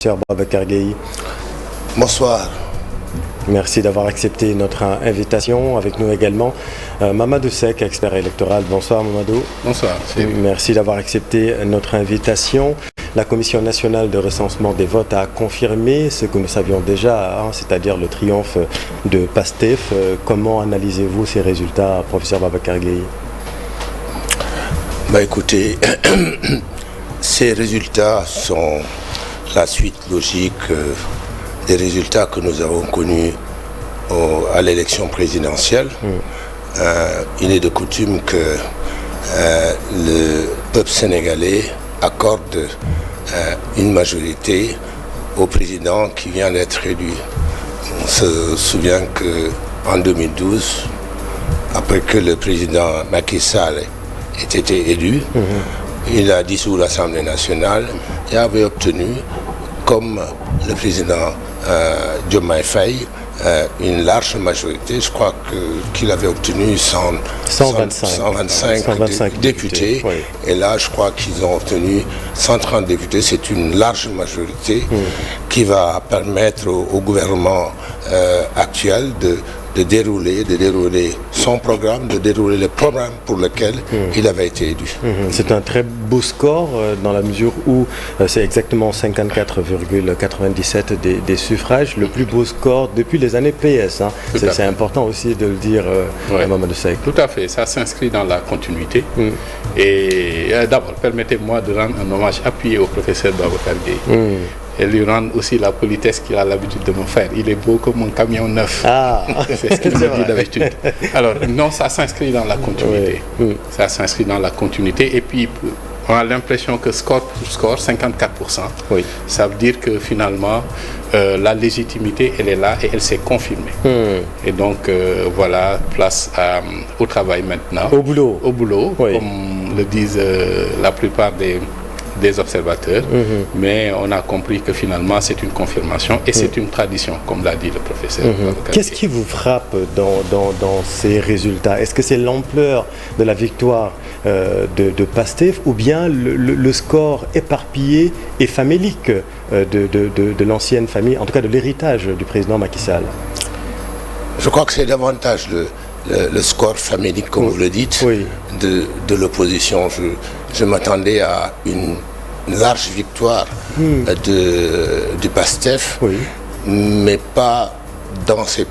Monsieur Babacar Gueye. Bonsoir. Merci d'avoir accepté notre invitation. Avec nous également Mamadou Seck, expert électoral. Bonsoir Mamadou. Bonsoir. Merci d'avoir accepté notre invitation. La Commission nationale de recensement des votes a confirmé ce que nous savions déjà, c'est-à-dire le triomphe de PASTEF. Comment analysez-vous ces résultats, professeur Babacar Gueye? Écoutez, ces résultats sont la suite logique des résultats que nous avons connus à l'élection présidentielle. Il est de coutume que le peuple sénégalais accorde une majorité au président qui vient d'être élu. On se souvient qu'en 2012, après que le président Macky Sall ait été élu, il a dissous l'Assemblée nationale et avait obtenu, comme le président Diomaye Faye, une large majorité. Je crois qu'il avait obtenu 125 députés. Oui. Et là, je crois qu'ils ont obtenu 130 députés. C'est une large majorité qui va permettre au gouvernement actuel de dérouler son programme, de dérouler le programme pour lequel il avait été élu. C'est un très beau score dans la mesure où c'est exactement 54,97 des suffrages, le plus beau score depuis les années PS. C'est important aussi de le dire, Mamadou Seck. Tout à fait, ça s'inscrit dans la continuité. Et d'abord, permettez-moi de rendre un hommage appuyé au professeur Babacar Gueye. Et lui rendre aussi la politesse qu'il a l'habitude de me faire. Il est beau comme un camion neuf. C'est ce qu'il me dit d'habitude. Alors, non, ça s'inscrit dans la continuité. Ça s'inscrit dans la continuité. Et puis, on a l'impression que score pour score, 54%, ça veut dire que finalement, la légitimité, elle est là et elle s'est confirmée. Et donc, voilà, place au travail maintenant. Au boulot. Au boulot, comme le disent la plupart des observateurs, mais on a compris que finalement c'est une confirmation et c'est une tradition, comme l'a dit le professeur. Qu'est-ce qui vous frappe dans ces résultats? Est-ce que c'est l'ampleur de la victoire de PASTEF ou bien le score éparpillé et famélique de l'ancienne famille, en tout cas de l'héritage du président Macky Sall? Je crois que c'est davantage le score famélique, comme vous le dites, de l'opposition. Je m'attendais à une large victoire du PASTEF, mais pas dans ces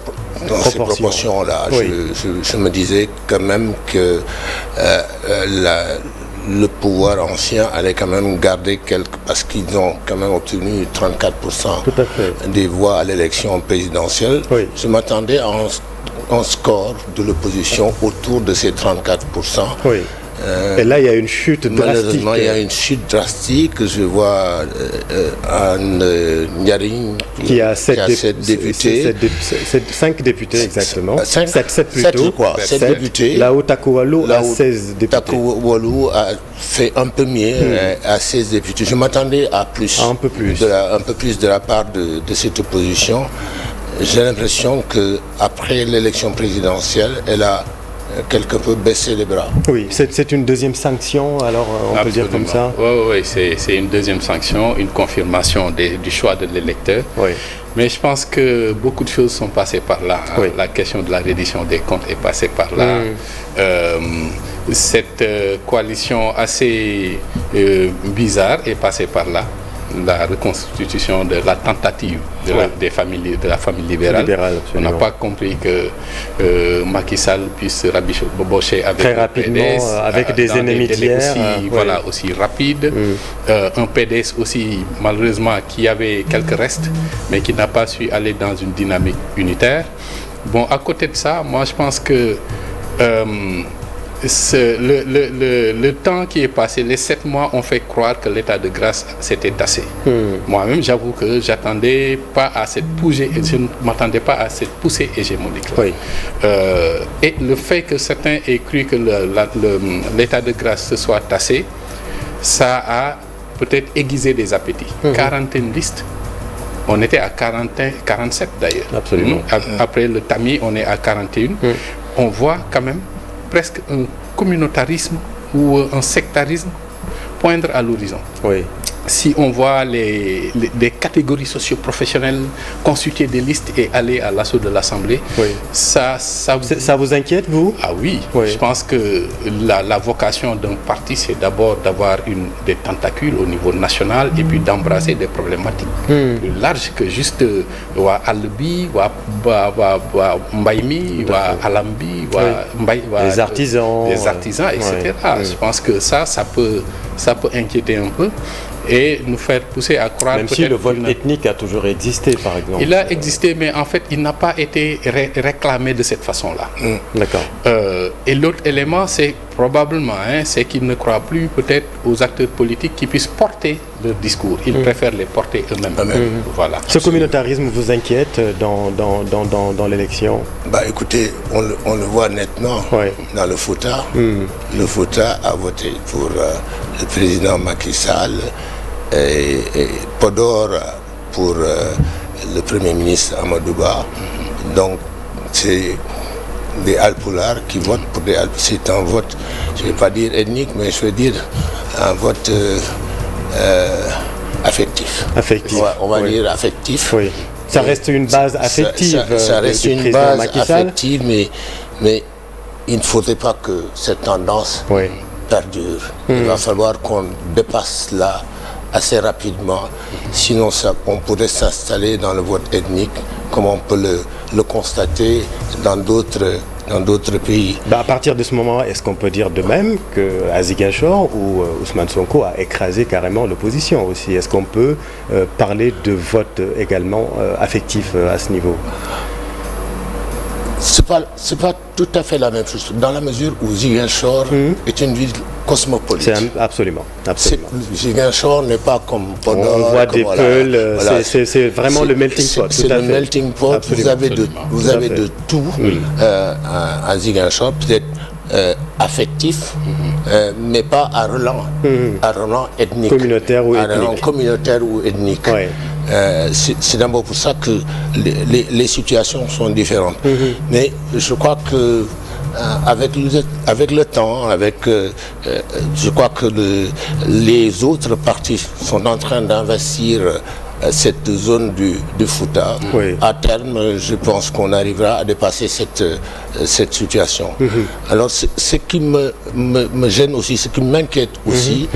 proportions-là. Je me disais quand même que le pouvoir ancien allait quand même garder parce qu'ils ont quand même obtenu 34% des voix à l'élection présidentielle. Je m'attendais à un score de l'opposition autour de ces 34%. Et là, il y a une chute drastique. Malheureusement, il y a une chute drastique. Je vois Nyari qui a 7 députés. 5 députés, exactement. 7 plutôt. Je crois. 7 députés. Là où Takoualou a 16 députés. Takoualou a fait un peu mieux, à 16 députés. Je m'attendais à plus. Un peu plus. Un peu plus de la part de cette opposition. J'ai l'impression qu'après l'élection présidentielle, elle a quelque peu baissé les bras. Oui, c'est une deuxième sanction, alors on peut dire comme ça. Oui, c'est une deuxième sanction, une confirmation du choix de l'électeur. Mais je pense que beaucoup de choses sont passées par là. La question de la reddition des comptes est passée par là. Cette coalition assez bizarre est passée par là. La reconstitution de la tentative de la famille libérale. On n'a pas compris que Macky Sall puisse rabibocher avec très rapidement, PDS, avec des ennemis d'hier. Aussi rapide. Un PDS aussi, malheureusement, qui avait quelques restes, mais qui n'a pas su aller dans une dynamique unitaire. Bon, à côté de ça, moi je pense que le temps qui est passé, les 7 mois ont fait croire que l'état de grâce s'était tassé. Moi-même, j'avoue que je ne m'attendais pas à cette poussée hégémonique. Et le fait que certains aient cru que l'état de grâce se soit tassé, ça a peut-être aiguisé des appétits. 41 listes. On était à 47 d'ailleurs. Absolument. Après le tamis, on est à 41. On voit quand même presque un communautarisme ou un sectarisme poindre à l'horizon. si on voit des catégories socio-professionnelles constituer des listes et aller à l'assaut de l'Assemblée, ça vous inquiète, vous? Ah oui, je pense que la vocation d'un parti, c'est d'abord d'avoir des tentacules au niveau national et puis d'embrasser des problématiques plus larges que juste Albi, Mbaïmi, Alambi, les artisans, etc. Je pense que ça peut inquiéter un peu et nous faire pousser à croire... Même si le vote ethnique a toujours existé, par exemple. Il a existé, mais en fait, il n'a pas été réclamé de cette façon-là. D'accord. Et l'autre élément, c'est probablement, c'est qu'ils ne croient plus peut-être aux acteurs politiques qui puissent porter leur discours. Ils préfèrent les porter eux-mêmes. Voilà. Ce communautarisme vous inquiète dans l'élection? Écoutez, on le voit nettement dans le Fouta. Le Fouta a voté pour le président Macky Sall et Podor pour le Premier ministre Amadou Ba. Donc, c'est des Alpulaars qui votent pour des Alpulaars. C'est un vote, je ne vais pas dire ethnique, mais je vais dire un vote affectif. On va dire affectif. Oui. Ça reste une base affective. Ça reste une base affective, mais il ne faudrait pas que cette tendance perdure. Il va falloir qu'on dépasse là assez rapidement, sinon on pourrait s'installer dans le vote ethnique comme on peut le constater dans d'autres pays. À partir de ce moment, est-ce qu'on peut dire de même qu'à Ziguinchor, où Ousmane Sonko a écrasé carrément l'opposition aussi? Est-ce qu'on peut parler de vote également affectif à ce niveau? C'est pas tout à fait la même chose, dans la mesure où Ziguinchor est une ville cosmopolite. Absolument. Ziguinchor n'est pas comme Podor. On voit des peuls, c'est vraiment le melting pot. C'est le melting pot, absolument. vous avez de tout à Ziguinchor, peut-être affectif, mais pas à relent ethnique. Communautaire ou ethnique. C'est d'abord pour ça que les situations sont différentes. Mais je crois que avec le temps, je crois que les autres partis sont en train d'investir cette zone du Fouta. À terme, je pense qu'on arrivera à dépasser cette situation. Alors, ce qui me gêne aussi, ce qui m'inquiète aussi,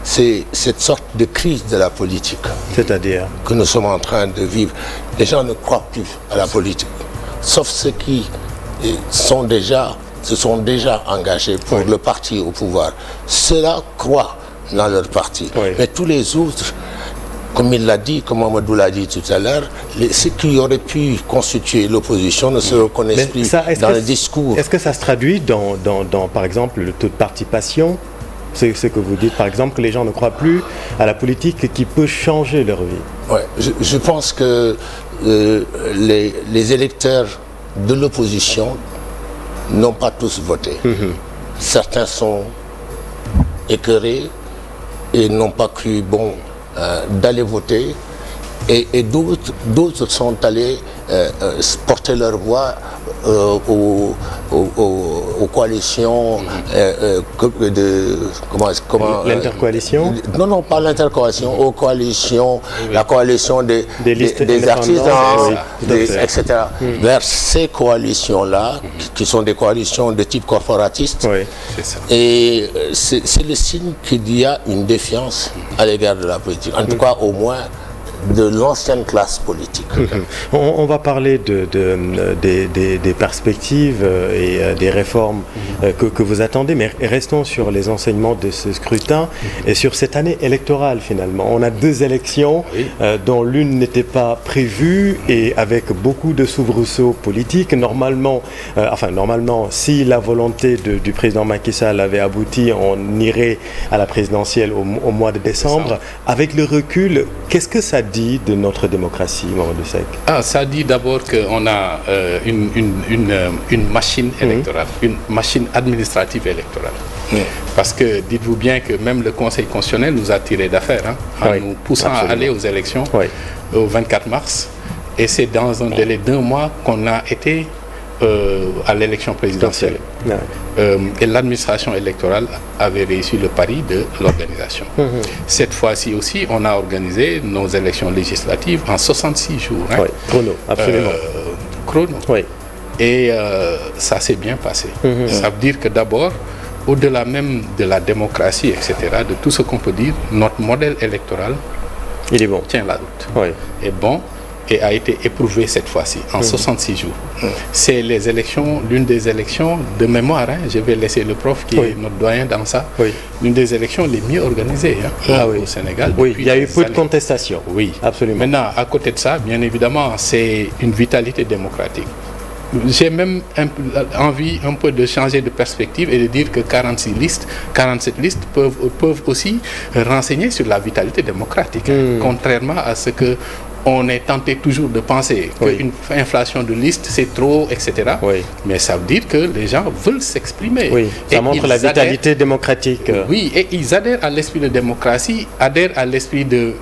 c'est cette sorte de crise de la politique. C'est-à-dire que nous sommes en train de vivre. Les gens ne croient plus à la politique, sauf ceux qui se sont déjà engagés pour le parti au pouvoir. Ceux-là croient dans leur parti. Mais tous les autres, comme il l'a dit, comme Amadou l'a dit tout à l'heure, ceux qui auraient pu constituer l'opposition ne se reconnaissent plus dans le discours. Est-ce que ça se traduit dans par exemple, le taux de participation? C'est ce que vous dites, par exemple, que les gens ne croient plus à la politique qui peut changer leur vie. Je pense que les électeurs de l'opposition n'ont pas tous voté. Certains sont écœurés et n'ont pas cru bon d'aller voter, et d'autres sont allés porter leur voix aux coalitions l'intercoalition? Non, pas l'intercoalition, aux coalitions, la coalition des artisans, etc. Vers ces coalitions-là, qui sont des coalitions de type corporatiste. C'est ça. Et c'est le signe qu'il y a une défiance à l'égard de la politique, en tout cas au moins de l'ancienne classe politique. On va parler des perspectives et des réformes que vous attendez, mais restons sur les enseignements de ce scrutin et sur cette année électorale finalement. On a deux élections dont l'une n'était pas prévue et avec beaucoup de soubresauts politiques. Normalement, si la volonté du président Macky Sall avait abouti, on irait à la présidentielle au mois de décembre. Avec le recul, qu'est-ce que ça dit de notre démocratie, Mamadou Seck? Ça dit d'abord qu'on a une machine électorale, une machine administrative électorale. Parce que dites-vous bien que même le Conseil constitutionnel nous a tiré d'affaire en nous poussant à aller aux élections au 24 mars. Et c'est dans un délai d'1 mois qu'on a été à l'élection présidentielle. Et l'administration électorale avait réussi le pari de l'organisation. Cette fois-ci aussi, on a organisé nos élections législatives en 66 jours. Oui, chrono, absolument. Chrono. Oui. Et ça s'est bien passé. Ça veut dire que d'abord, au-delà même de la démocratie, etc., de tout ce qu'on peut dire, notre modèle électoral il est bon. Tient la route. Oui. Est bon et a été éprouvé cette fois-ci, en 66 jours. C'est les élections, l'une des élections de mémoire, je vais laisser le prof qui est notre doyen dans ça, l'une des élections les mieux organisées au Sénégal. Oui, il y a eu peu de contestation. Oui, absolument. Maintenant, à côté de ça, bien évidemment, c'est une vitalité démocratique. J'ai même envie un peu de changer de perspective et de dire que 47 listes peuvent aussi renseigner sur la vitalité démocratique, contrairement à ce que on est tenté toujours de penser qu'une inflation de listes c'est trop, etc. Mais ça veut dire que les gens veulent s'exprimer. Ça montre la vitalité démocratique. Oui, et ils adhèrent à l'esprit de démocratie, adhèrent à l'esprit de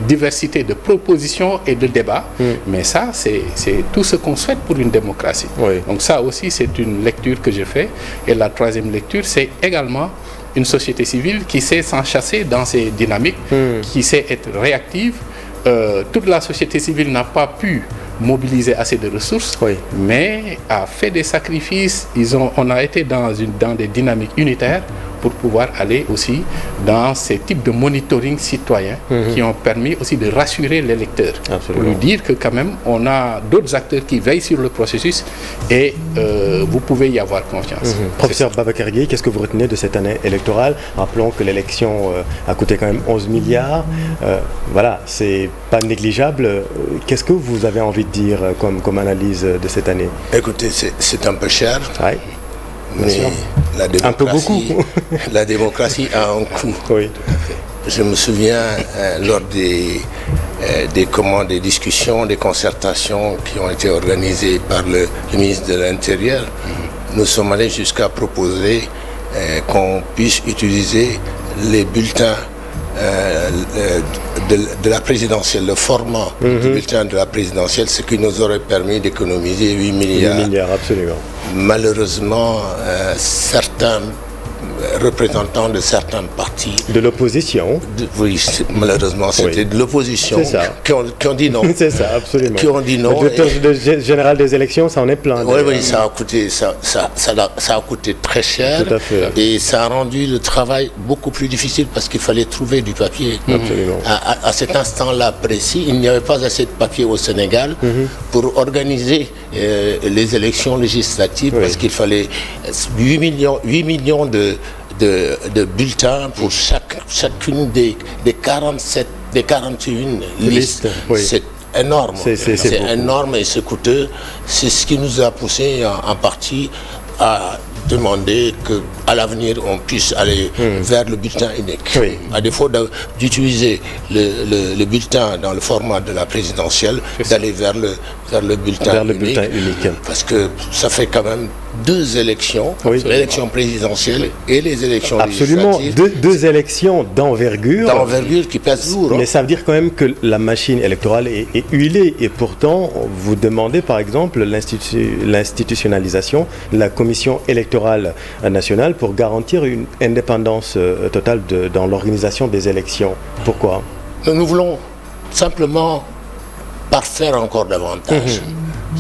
diversité de propositions et de débats. Mais ça, c'est tout ce qu'on souhaite pour une démocratie. Donc ça aussi, c'est une lecture que je fais. Et la troisième lecture, c'est également une société civile qui sait s'enchasser dans ces dynamiques, qui sait être réactive. Toute la société civile n'a pas pu mobiliser assez de ressources, mais a fait des sacrifices. On a été dans des dynamiques unitaires pour pouvoir aller aussi dans ces types de monitoring citoyen qui ont permis aussi de rassurer l'électeur. Pour lui dire que quand même, on a d'autres acteurs qui veillent sur le processus et vous pouvez y avoir confiance. Professeur Babacar Gueye, qu'est-ce que vous retenez de cette année électorale? Rappelons que l'élection a coûté quand même 11 milliards. Voilà, c'est pas négligeable. Qu'est-ce que vous avez envie de dire comme analyse de cette année? Écoutez, c'est un peu cher. Mais la démocratie, un peu beaucoup. La démocratie a un coût. Oui. Je me souviens lors des discussions, des concertations qui ont été organisées par le ministre de l'Intérieur, nous sommes allés jusqu'à proposer qu'on puisse utiliser les bulletins de la présidentielle, le format du bulletin de la présidentielle, ce qui nous aurait permis d'économiser 8 milliards. 8 milliards, absolument. Malheureusement, certains représentants de certains partis de l'opposition. Malheureusement, c'était de l'opposition qui ont dit non. C'est ça, absolument. Qui ont dit non. Le directeur général des élections, ça en est plein. Oui, ça a coûté très cher. Tout à fait. Et ça a rendu le travail beaucoup plus difficile parce qu'il fallait trouver du papier. Absolument. À cet instant-là précis, il n'y avait pas assez de papier au Sénégal pour organiser les élections législatives parce qu'il fallait 8 millions de bulletins pour chacune des 41 listes. C'est énorme. C'est énorme et c'est coûteux. C'est ce qui nous a poussé en partie à demander qu'à l'avenir on puisse aller vers le bulletin unique. À défaut d'utiliser le bulletin dans le format de la présidentielle, d'aller vers le bulletin unique. Parce que ça fait quand même 2 élections, l'élection présidentielle et les élections législatives. Deux élections d'envergure. D'envergure qui pèsent lourd. Mais ça veut dire quand même que la machine électorale est huilée et pourtant vous demandez par exemple l'institutionnalisation de la commission électorale nationale pour garantir une indépendance totale dans l'organisation des élections. Pourquoi? Nous voulons simplement parfaire encore davantage.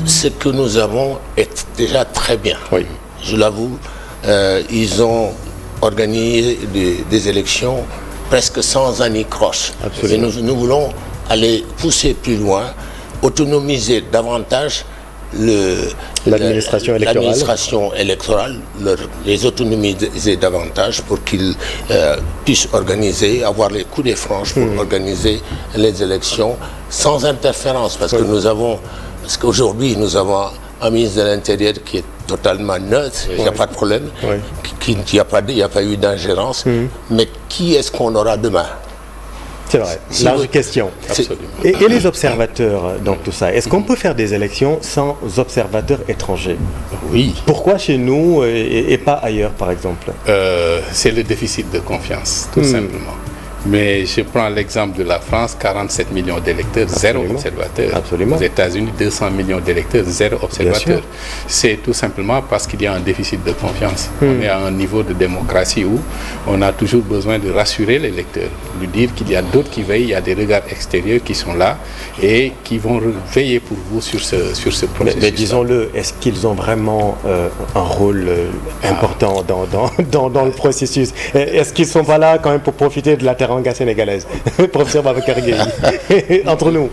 Ce que nous avons est déjà très bien. Je l'avoue, ils ont organisé des élections presque sans anicroche. Et nous voulons aller pousser plus loin, autonomiser davantage l'administration électorale, les autonomiser davantage pour qu'ils puissent avoir les coups des franges pour organiser les élections sans interférence. Parce qu'aujourd'hui, nous avons un ministre de l'Intérieur qui est totalement neutre, il n'y a pas de problème, il n'y a pas eu d'ingérence, mais qui est-ce qu'on aura demain? C'est vrai, large question. Et les observateurs dans tout ça, est-ce qu'on peut faire des élections sans observateurs étrangers? Oui. Pourquoi chez nous et pas ailleurs, par exemple? C'est le déficit de confiance, tout simplement. Mais je prends l'exemple de la France, 47 millions d'électeurs, zéro observateur. Absolument. Aux États-Unis, 200 millions d'électeurs, zéro observateur. C'est tout simplement parce qu'il y a un déficit de confiance. On est à un niveau de démocratie où on a toujours besoin de rassurer l'électeur, lui dire qu'il y a d'autres qui veillent, il y a des regards extérieurs qui sont là et qui vont veiller pour vous sur ce processus. Mais disons-le, est-ce qu'ils ont vraiment un rôle important dans le processus? Est-ce qu'ils ne sont pas là quand même pour profiter de la teranga sénégalaise? Professeur Babacar Gueye, entre nous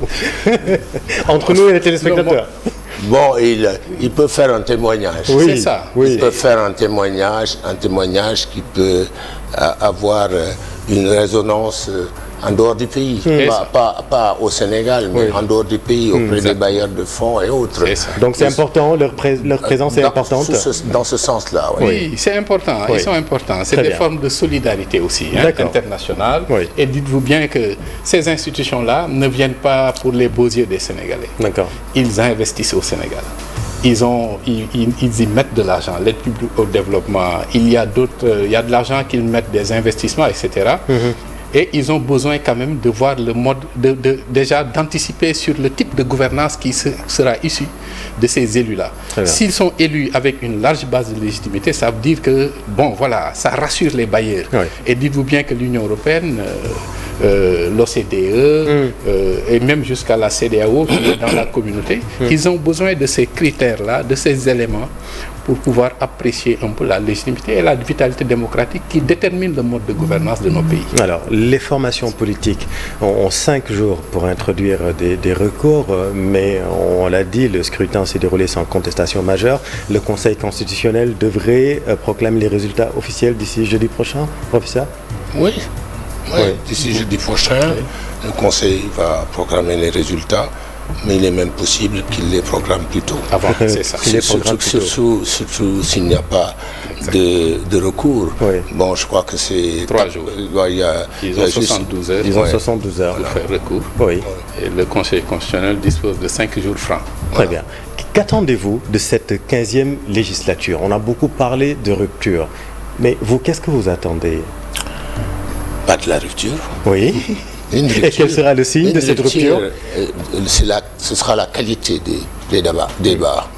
et les téléspectateurs. Bon, il peut faire un témoignage. Oui, c'est ça. Il peut faire un témoignage qui peut avoir une résonance en dehors du pays, pas au Sénégal, mais en dehors du pays, auprès des bailleurs de fonds et autres. Donc c'est important, leur présence est importante. Dans ce sens-là, oui, c'est important, ils sont importants. C'est des formes de solidarité aussi, internationale. Et dites-vous bien que ces institutions-là ne viennent pas pour les beaux yeux des Sénégalais. Ils investissent au Sénégal. Ils y mettent de l'argent, l'aide publique au développement. Il y a de l'argent qu'ils mettent, des investissements, etc. Et ils ont besoin quand même de voir le mode, déjà d'anticiper sur le type de gouvernance qui sera issu de ces élus-là. S'ils sont élus avec une large base de légitimité, ça veut dire que, bon, voilà, ça rassure les bailleurs. Et dites-vous bien que l'Union européenne, l'OCDE et même jusqu'à la CEDEAO, qui est dans la communauté, ils ont besoin de ces critères-là, de ces éléments, pour pouvoir apprécier un peu la légitimité et la vitalité démocratique qui détermine le mode de gouvernance de nos pays. Alors, les formations politiques ont 5 jours pour introduire des recours, mais on l'a dit, le scrutin s'est déroulé sans contestation majeure. Le Conseil constitutionnel devrait proclamer les résultats officiels d'ici jeudi prochain, professeur? Oui. D'ici jeudi prochain, le Conseil va proclamer les résultats. Mais il est même possible qu'il les programme plus tôt. C'est ça. Surtout s'il n'y a pas de recours. Bon, je crois que c'est 3 jours. Ils ont 72 heures. Ils ont 72 heures pour faire recours. Et le Conseil constitutionnel dispose de 5 jours francs. Très bien. Qu'attendez-vous de cette 15e législature? On a beaucoup parlé de rupture. Mais vous, qu'est-ce que vous attendez? Pas de la rupture. Oui. Et quel sera le signe de cette rupture? Ce sera la qualité des débats.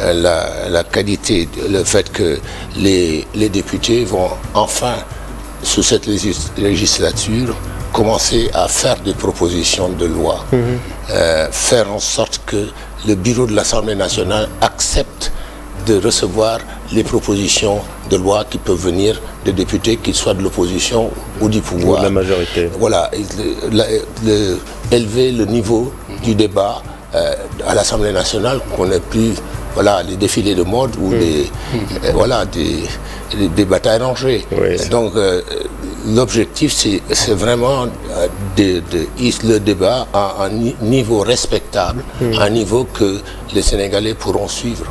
La qualité, le fait que les députés vont enfin, sous cette législature, commencer à faire des propositions de loi, faire en sorte que le bureau de l'Assemblée nationale accepte de recevoir les propositions de loi qui peuvent venir des députés, qu'ils soient de l'opposition ou du pouvoir. Ou de la majorité. Voilà, élever le niveau du débat à l'Assemblée nationale, qu'on n'ait plus les défilés de mode ou des batailles rangées. Donc l'objectif, c'est vraiment le débat à un niveau respectable, à un niveau que les Sénégalais pourront suivre.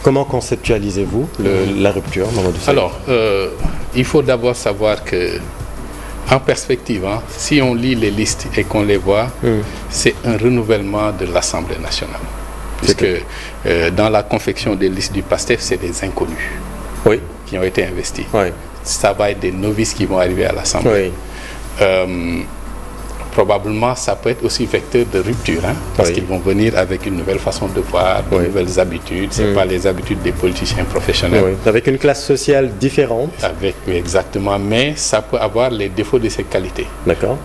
Comment conceptualisez-vous la rupture, Mamadou Seye? Alors, il faut d'abord savoir que, en perspective, si on lit les listes et qu'on les voit, c'est un renouvellement de l'Assemblée nationale. Puisque dans la confection des listes du PASTEF, c'est des inconnus qui ont été investis. Ça va être des novices qui vont arriver à l'Assemblée. Probablement, ça peut être aussi vecteur de rupture, parce qu'ils vont venir avec une nouvelle façon de voir, de nouvelles habitudes. Ce n'est pas les habitudes des politiciens professionnels. Avec une classe sociale différente. Exactement, mais ça peut avoir les défauts de ses qualités.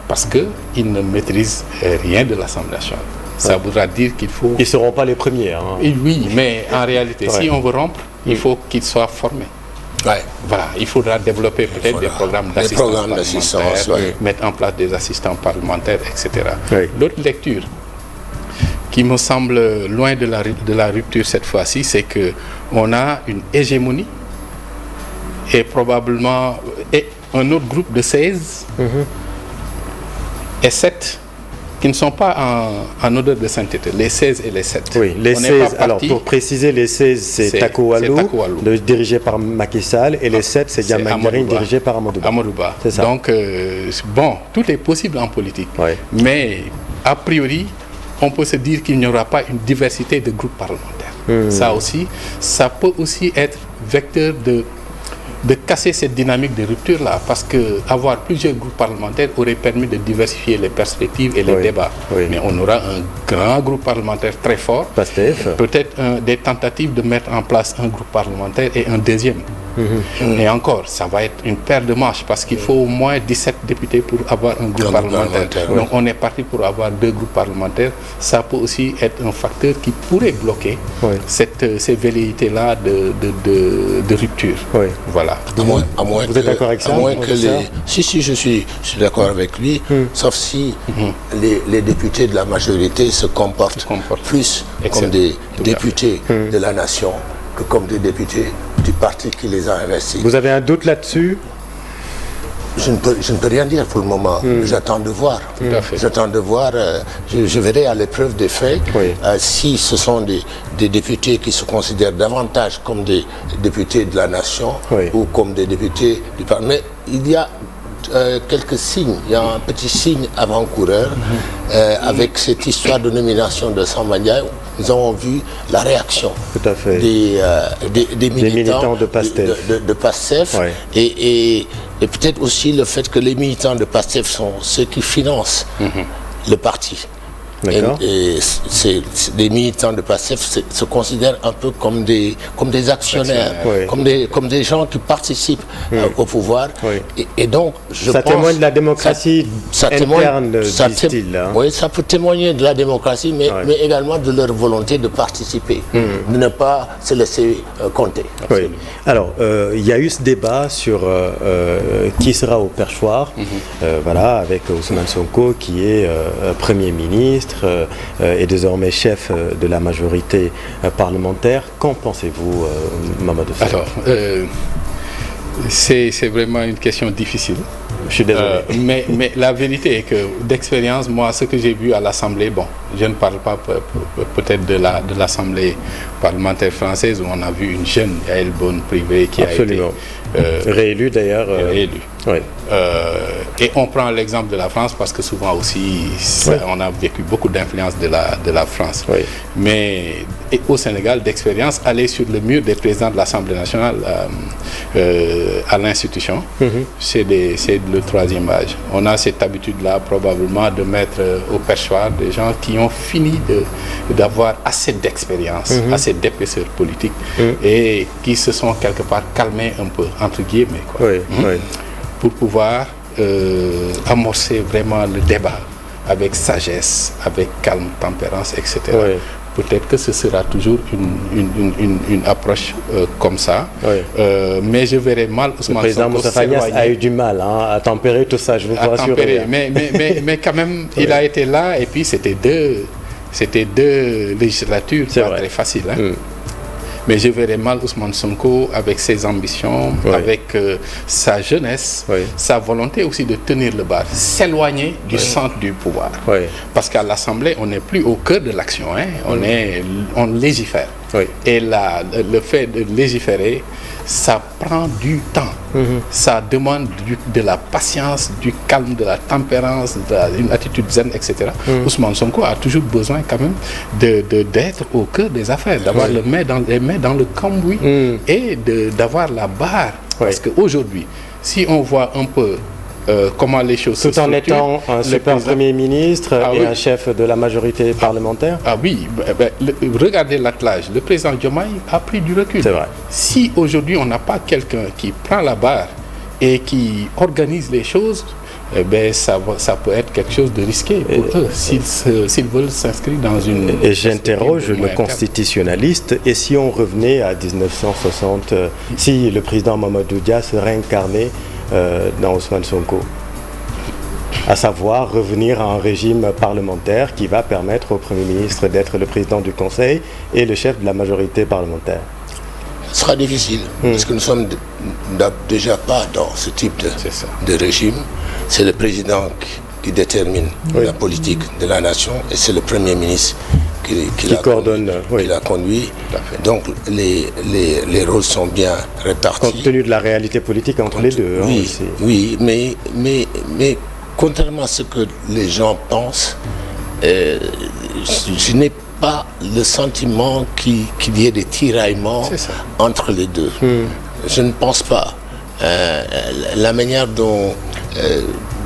Parce qu'ils ne maîtrisent rien de l'Assemblée nationale. Ça voudra dire qu'il faut... Ils ne seront pas les premiers. Oui, mais en réalité, si on veut rompre, il faut qu'ils soient formés. Voilà, il faudra développer peut-être des programmes d'assistance, mettre en place des assistants parlementaires, etc. L'autre lecture qui me semble loin de la rupture cette fois-ci, c'est qu'on a une hégémonie et probablement un autre groupe de 16 et 7 qui ne sont pas en odeur de sainteté, les 16 et les 7. Les 16, alors pour préciser, les 16 c'est Tako Walou, dirigé par Macky Sall, et les 7 c'est Diamandjari, dirigé par Amadou Ba. C'est ça. Donc, tout est possible en politique. Mais, a priori, on peut se dire qu'il n'y aura pas une diversité de groupes parlementaires. Ça aussi, ça peut aussi être vecteur de casser cette dynamique de rupture-là, parce que avoir plusieurs groupes parlementaires aurait permis de diversifier les perspectives et les débats. Mais on aura un grand groupe parlementaire très fort, PASTEF. Peut-être des tentatives de mettre en place un groupe parlementaire et un deuxième. Et encore, ça va être une paire de manches parce qu'il faut au moins 17 députés pour avoir un groupe parlementaire. Donc on est parti pour avoir 2 groupes parlementaires. Ça peut aussi être un facteur qui pourrait bloquer ces velléités-là de rupture. Voilà. À moins Vous êtes d'accord avec ça? Si, je suis d'accord avec lui, sauf si les députés de la majorité se comportent plus comme des députés de la nation que comme des députés du parti qui les a investis. Vous avez un doute là-dessus? Je ne peux rien dire pour le moment. J'attends de voir. J'attends de voir. Je verrai à l'épreuve des faits si ce sont des députés qui se considèrent davantage comme des députés de la nation ou comme des députés du Parlement. Mais il y a quelques signes. Il y a un petit signe avant-coureur avec cette histoire de nomination de Samba Ndiaye. Nous avons vu la réaction des militants de PASTEF et peut-être aussi le fait que les militants de PASTEF sont ceux qui financent le parti. Et les militants de PASTEF se considèrent un peu comme des actionnaires, comme des gens qui participent au pouvoir. Et donc, ça témoigne de la démocratie interne, disent-ils. Oui, ça peut témoigner de la démocratie, mais également de leur volonté de participer, de ne pas se laisser compter. Alors, il y a eu ce débat sur qui sera au perchoir, avec Ousmane Sonko qui est Premier ministre, et désormais chef de la majorité parlementaire. Qu'en pensez-vous, Mamadou Faye? Alors, c'est vraiment une question difficile. Je suis désolé. Mais la vérité est que d'expérience, moi, ce que j'ai vu à l'Assemblée, je ne parle pas peut-être de l'Assemblée parlementaire française où on a vu une jeune Yael Bonne-Privé qui a été réélue d'ailleurs. Et on prend l'exemple de la France parce que souvent aussi on a vécu beaucoup d'influence de la France. Mais au Sénégal, d'expérience, aller sur le mur des présidents de l'Assemblée nationale à l'institution, c'est le 3e âge. On a cette habitude-là probablement de mettre au perchoir des gens qui ont fini d'avoir assez d'expérience, assez d'épaisseur politique et qui se sont quelque part calmés un peu, entre guillemets. Pour pouvoir amorcer vraiment le débat avec sagesse, avec calme, tempérance, etc. Peut-être que ce sera toujours une approche comme ça. Mais je verrai mal Ousmane Sonko. Le président Moustapha Niasse a eu du mal à tempérer tout ça, je vous rassure. Mais quand même, il a été là et puis c'était deux législatures pas très faciles. Mais je verrais mal Ousmane Sonko avec ses ambitions, avec sa jeunesse, sa volonté aussi de tenir le bar, s'éloigner du centre du pouvoir. Parce qu'à l'Assemblée, on n'est plus au cœur de l'action, on légifère. Et le fait de légiférer, ça prend du temps. Ça demande de la patience, du calme, de la tempérance, d'une attitude zen, etc. Ousmane Sonko a toujours besoin quand même d'être au cœur des affaires, d'avoir les mains dans le cambouis et d'avoir la barre. Parce qu'aujourd'hui, si on voit un peu comment les choses se structurent. Tout en étant un super Premier ministre et un chef de la majorité parlementaire. Regardez l'attelage. Le président Diomaye a pris du recul. C'est vrai. Si aujourd'hui on n'a pas quelqu'un qui prend la barre et qui organise les choses, ça peut être quelque chose de risqué pour eux s'ils veulent s'inscrire dans une... Et j'interroge le constitutionnaliste, et si on revenait à 1960, si le président Mamadou Dia se réincarnait dans Ousmane Sonko, à savoir revenir à un régime parlementaire qui va permettre au Premier ministre d'être le président du Conseil et le chef de la majorité parlementaire. Ce sera difficile, parce que nous sommes déjà pas dans ce type de régime. C'est le président qui détermine la politique de la nation et c'est le Premier ministre qui coordonne, qui la conduit. Donc les rôles sont bien répartis. Compte tenu de la réalité politique entre les deux. Mais contrairement à ce que les gens pensent, je n'ai pas le sentiment qu'il y ait des tiraillements entre les deux. Je ne pense pas. la manière dont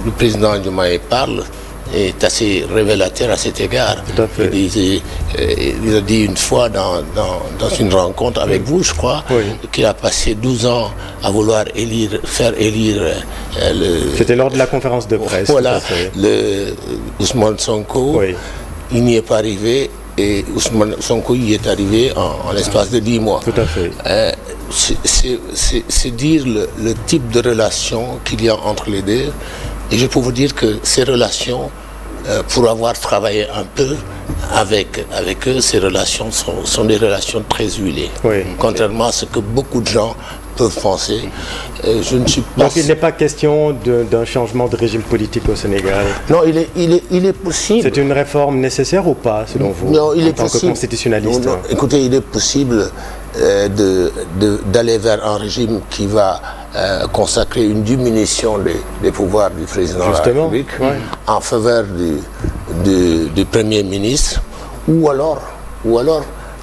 le président Diomaye parle est assez révélateur à cet égard. Tout à fait. Il a dit une fois dans une rencontre avec vous, je crois, qu'il a passé 12 ans à vouloir faire élire C'était lors de la conférence de presse. Voilà, Ousmane Sonko. Oui. Il n'y est pas arrivé et Ousmane Sonko y est arrivé en l'espace de 10 mois. Tout à fait. C'est dire le type de relation qu'il y a entre les deux. Et je peux vous dire que ces relations, pour avoir travaillé un peu avec eux, ces relations sont des relations très huilées. Oui. Contrairement à ce que beaucoup de gens peuvent penser. Je ne suis pas... Donc il n'est pas question d'un changement de régime politique au Sénégal. Non, il est possible. C'est une réforme nécessaire ou pas, selon vous, non, il en est tant possible. que constitutionnaliste? Non, écoutez, il est possible d'aller vers un régime qui va consacrer une diminution des pouvoirs du président de la République en faveur du Premier ministre, ou alors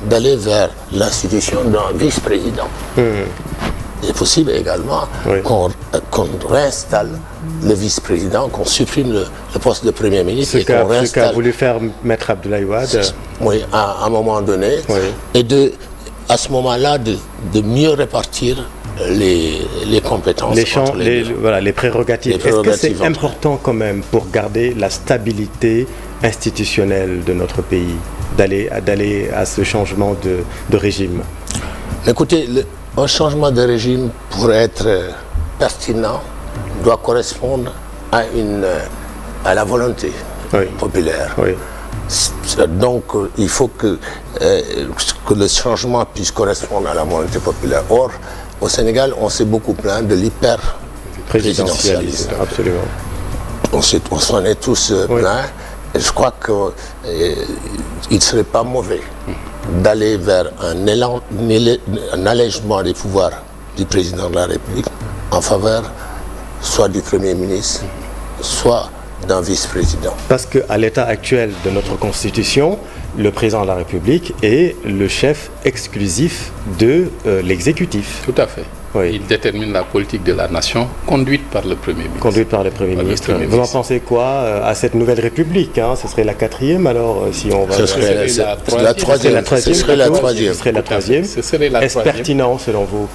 d'aller vers l'institution d'un vice-président. Il est possible également qu'on réinstalle le vice-président, qu'on supprime le poste de Premier ministre et qu'on réinstalle... Ce qu'a voulu faire Maître Abdoulaye Wade. Oui, à un moment donné. Oui. Et à ce moment-là, de mieux répartir les compétences. Les prérogatives. Est-ce que c'est important quand même pour garder la stabilité institutionnelle de notre pays, d'aller à ce changement de régime? Écoutez, un changement de régime, pour être pertinent, doit correspondre à la volonté populaire. Oui. Donc, il faut que le changement puisse correspondre à la volonté populaire. Or, au Sénégal, on s'est beaucoup plaint de l'hyper-présidentialisme. Absolument. On s'en est tous plaints. Et je crois qu'il ne serait pas mauvais d'aller vers un allègement des pouvoirs du président de la République en faveur soit du Premier ministre, soit d'un vice-président. Parce qu'à l'état actuel de notre Constitution, le président de la République est le chef exclusif de l'exécutif. Tout à fait. Oui. Il détermine la politique de la nation conduite par le Premier ministre. Conduite par le Premier ministre. Vous en pensez quoi à cette nouvelle République, Ce serait la 4e alors si on va... Ce serait la 3e. Ce serait la 3e. Est-ce pertinent selon vous,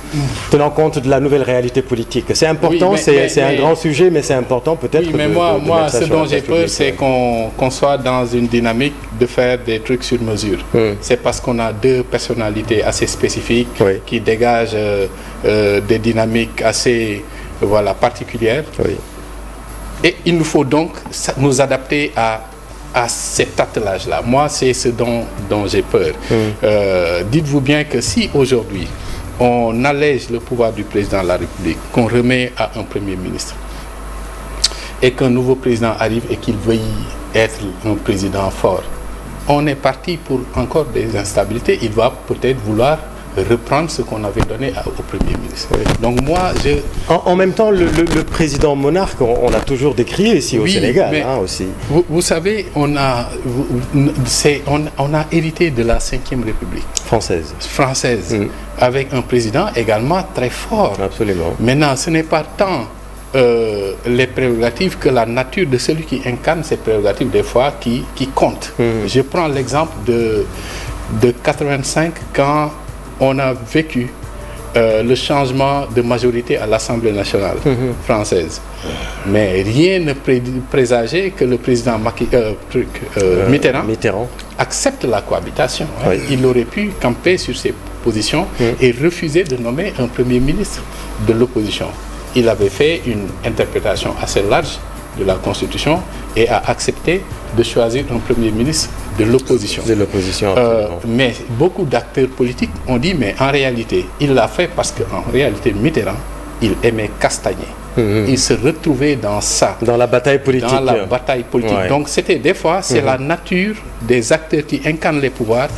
tenant compte de la nouvelle réalité politique? C'est important, c'est un grand sujet, mais c'est important peut-être... Oui, mais moi ce dont j'ai peur, c'est qu'on soit dans une dynamique de faire des trucs sur mesure. C'est parce qu'on a deux personnalités assez spécifiques qui dégagent... des dynamiques assez particulières. Oui. Et il nous faut donc nous adapter à cet attelage-là. Moi, c'est ce dont j'ai peur. Dites-vous bien que si aujourd'hui, on allège le pouvoir du président de la République, qu'on remet à un Premier ministre, et qu'un nouveau président arrive et qu'il veuille être un président fort, on est parti pour encore des instabilités. Il va peut-être vouloir reprendre ce qu'on avait donné au Premier ministre. Oui. Donc moi, En même temps, le président monarque, on l'a toujours décrié ici au Sénégal aussi. Vous savez, on a hérité de la 5e République. Française. Avec un président également très fort. Absolument. Maintenant, ce n'est pas tant les prérogatives que la nature de celui qui incarne ces prérogatives, des fois, qui compte. Je prends l'exemple de 85, quand on a vécu le changement de majorité à l'Assemblée nationale française. Mais rien ne présageait que le président Mitterrand accepte la cohabitation. Il aurait pu camper sur ses positions et refuser de nommer un Premier ministre de l'opposition. Il avait fait une interprétation assez large de la Constitution et a accepté de choisir un Premier ministre de l'opposition. Mais beaucoup d'acteurs politiques ont dit, mais en réalité, il l'a fait parce qu'en réalité, Mitterrand, il aimait castagner. Il se retrouvait dans ça. Dans la bataille politique. Donc, c'était des fois, c'est la nature des acteurs qui incarnent les pouvoirs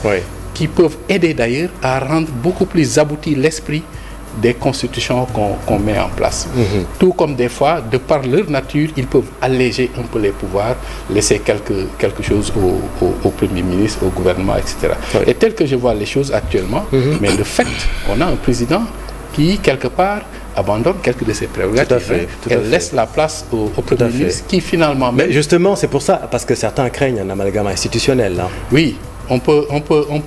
qui peuvent aider d'ailleurs à rendre beaucoup plus abouti l'esprit des constitutions qu'on met en place. Tout comme des fois, de par leur nature, ils peuvent alléger un peu les pouvoirs, laisser quelque chose au Premier ministre, au gouvernement, etc. Et tel que je vois les choses actuellement, mais le fait qu'on a un président qui, quelque part, abandonne quelques de ses prérogatives. Elle laisse la place au Premier ministre qui, finalement... Mais justement, c'est pour ça, parce que certains craignent un amalgame institutionnel. Hein. Oui, on peut,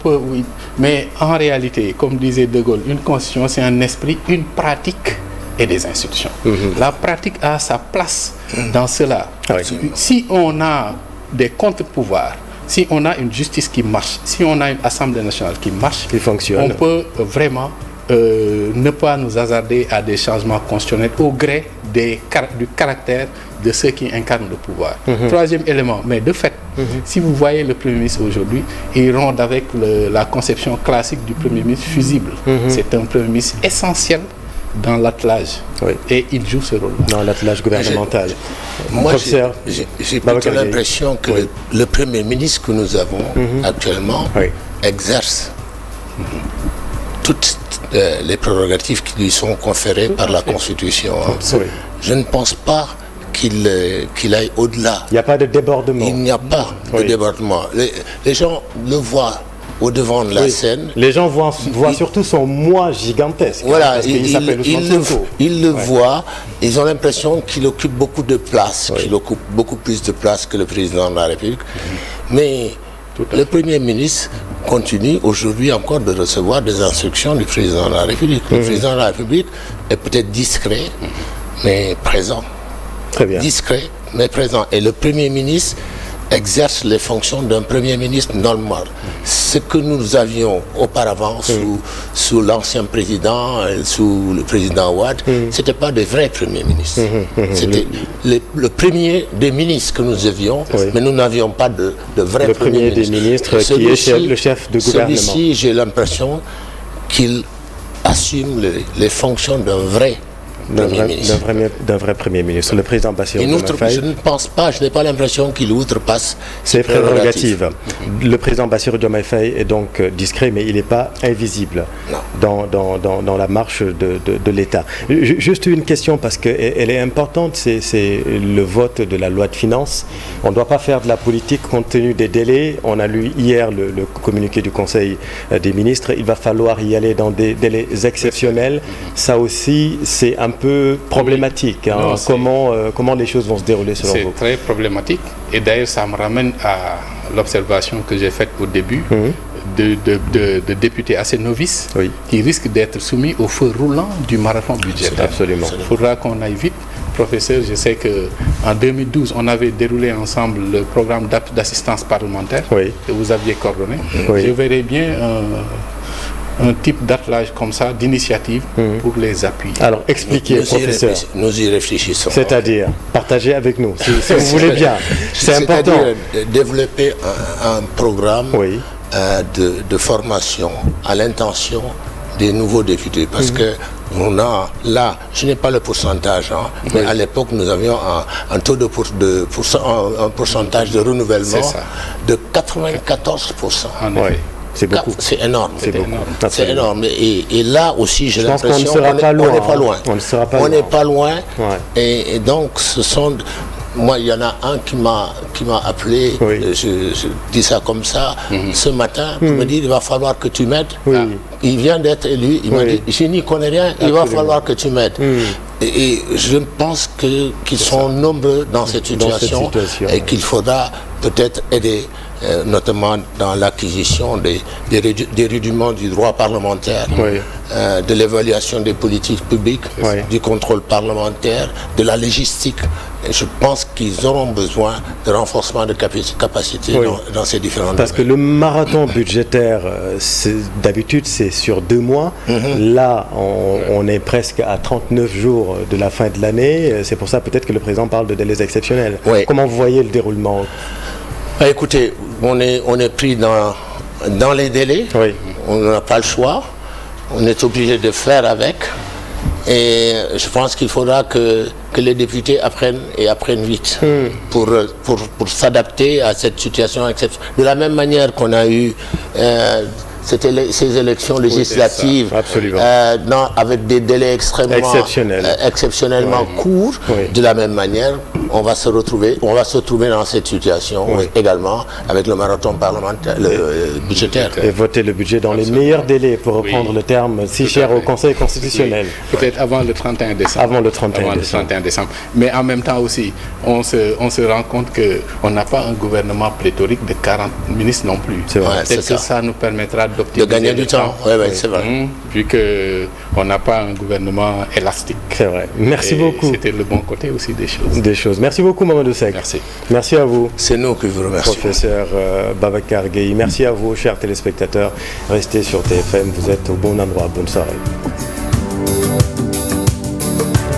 oui. Mais en réalité, comme disait De Gaulle, une constitution, c'est un esprit, une pratique et des institutions. La pratique a sa place dans cela. Si on a des contre-pouvoirs, si on a une justice qui marche, si on a une Assemblée nationale qui marche, qui fonctionne, on peut vraiment ne pas nous hasarder à des changements constitutionnels au gré du caractère de ceux qui incarnent le pouvoir. Troisième élément, mais de fait, si vous voyez le Premier ministre aujourd'hui, il ronde avec la conception classique du Premier ministre fusible. C'est un Premier ministre essentiel dans l'attelage. Et il joue ce rôle-là. Dans l'attelage gouvernemental. Moi, j'ai plutôt l'impression que le Premier ministre que nous avons actuellement exerce toutes les prérogatives qui lui sont conférées par la Constitution. Je ne pense pas qu'il aille au-delà. Il n'y a pas de débordement. Il n'y a pas de débordement. Les gens le voient au devant de la scène. Les gens voient surtout son moi gigantesque. Voilà, parce ils le voient. Ils ont l'impression qu'il occupe beaucoup de place, qu'il occupe beaucoup plus de place que le président de la République. Mais le Premier ministre continue aujourd'hui encore de recevoir des instructions du président de la République. Le président de la République est peut-être discret, mais présent. Très bien. Discret, mais présent. Et le Premier ministre exerce les fonctions d'un Premier ministre normal. Ce que nous avions auparavant sous l'ancien président, sous le président Wade, ce n'était pas de vrais Premiers ministres. C'était le premier des ministres que nous avions, mais nous n'avions pas de vrais Premiers ministres. Le premier des ministres qui est le chef de gouvernement. Celui-ci, j'ai l'impression qu'il assume les fonctions d'un vrai d'un vrai Premier ministre. Le président Bassirou Diomaye Faye, je ne pense pas, je n'ai pas l'impression qu'il outrepasse ses prérogatives. Le président Bassirou Diomaye Faye est donc discret, mais il n'est pas invisible dans la marche de l'État. Juste une question, parce qu'elle est importante, c'est le vote de la loi de finances. On ne doit pas faire de la politique compte tenu des délais. On a lu hier le communiqué du Conseil des ministres. Il va falloir y aller dans des délais exceptionnels. Ça aussi, c'est un peu problématique. Hein. Comment les choses vont se dérouler selon vous? C'est très problématique. Et d'ailleurs, ça me ramène à l'observation que j'ai faite au début de députés assez novices qui risquent d'être soumis au feu roulant du marathon budgétaire. Absolument. Il faudra qu'on aille vite. Professeur, je sais qu'en 2012, on avait déroulé ensemble le programme d'assistance parlementaire que vous aviez coordonné. Je verrais bien un type d'attelage comme ça, d'initiative pour les appuyer. Alors, expliquez, professeur. Nous y réfléchissons. C'est-à-dire, partagez avec nous, si vous voulez bien. C'est important. C'est-à-dire développer un programme de formation à l'intention des nouveaux députés. Parce que on a, là, je n'ai pas le pourcentage, mais à l'époque, nous avions un taux un pourcentage de renouvellement de 94%. C'est beaucoup. C'est énorme. C'est énorme. Et là aussi, j'ai l'impression qu'on n'est pas loin. On n'est pas loin. Et donc, ce sont... Moi, il y en a un qui m'a appelé, je dis ça comme ça, ce matin, il me dit, il va falloir que tu m'aides. Il vient d'être élu, il m'a dit, je n'y connais rien, il va falloir que tu m'aides. Et je pense qu'ils sont nombreux dans cette situation et qu'il faudra peut-être aider, notamment dans l'acquisition des rudiments du droit parlementaire, de l'évaluation des politiques publiques, du contrôle parlementaire, de la logistique. Et je pense qu'ils auront besoin de renforcement de capacité dans ces différents domaines. Parce que le marathon budgétaire, d'habitude, c'est sur 2 mois. Là, on est presque à 39 jours de la fin de l'année. C'est pour ça peut-être que le président parle de délais exceptionnels. Comment vous voyez le déroulement? Écoutez, on est pris dans les délais. On n'a pas le choix. On est obligé de faire avec. Et je pense qu'il faudra que les députés apprennent vite pour s'adapter à cette situation exceptionnelle. De la même manière qu'on a eu ces élections législatives avec des délais exceptionnellement courts. De la même manière, on va se retrouver dans cette situation également avec le marathon parlementaire, budgétaire. Et voter le budget dans les meilleurs délais, pour reprendre le terme si cher au Conseil constitutionnel. Peut-être avant le 31 décembre. Avant le 31 décembre. Mais en même temps aussi, on se rend compte qu'on n'a pas un gouvernement pléthorique de 40 ministres non plus. Peut-être que ça nous permettra d'optimiser de gagner du temps. C'est vrai. Vu qu'on n'a pas un gouvernement élastique. C'est vrai. Merci beaucoup. C'était le bon côté aussi des choses. Merci beaucoup, Mamadou Seck. Merci. Merci à vous. C'est nous qui vous remercions. Professeur Babacar Gueye. Merci à vous, chers téléspectateurs. Restez sur TFM. Vous êtes au bon endroit. Bonne soirée.